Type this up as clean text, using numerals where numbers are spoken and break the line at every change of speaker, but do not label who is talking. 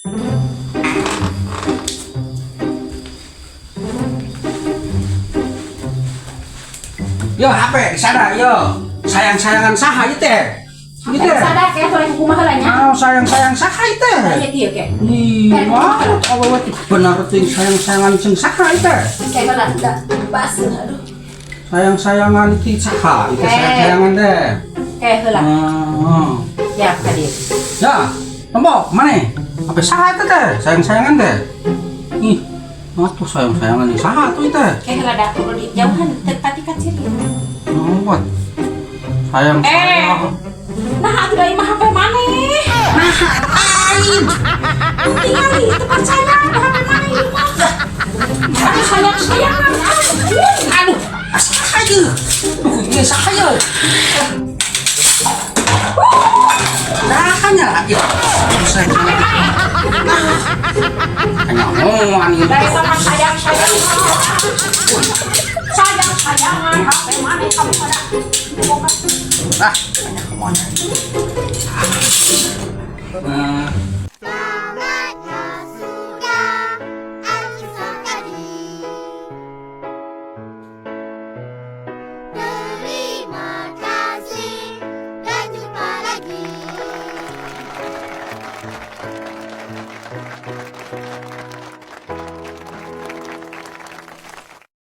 Yo HP di sana yo. Sayang-sayangan saha ieu teh? Ieu teh.
Sada kayak boleh kumaha lah nya.
Sayang-sayang saha ieu teh?
Aya kieu ke.
Ih, wah, awewe teh bener teh sayang-sayangan jeung saha ieu teh?
Kayak mana da bas aduh.
Sayang-sayangan ti saha? Ieu teh sayang-sayangan teh.
Kayak heula. Ya ka dieu.
Ya, tombok mana? Apa saha teh teh? Sayang-sayangan teh. Ih, atuh sayang-sayangan jeung saha tuh teh?
Kayak heula da kudu di jauhan tepati kacir.
Buat sayang-sayang.
Nah, atuh da imah HP maneh. Nah, lain. Tinggal di tempat saya HP maneh imah. Sayang-sayangan.
Aduh, saha ieu? Duh, ieu saha ieu? Nah, lagi. Hanya ngomongan ieu.
Dari sama sayang-sayangan. Sayang-sayangan HP maneh kamu pada.
Hanya ngomongan. Nah.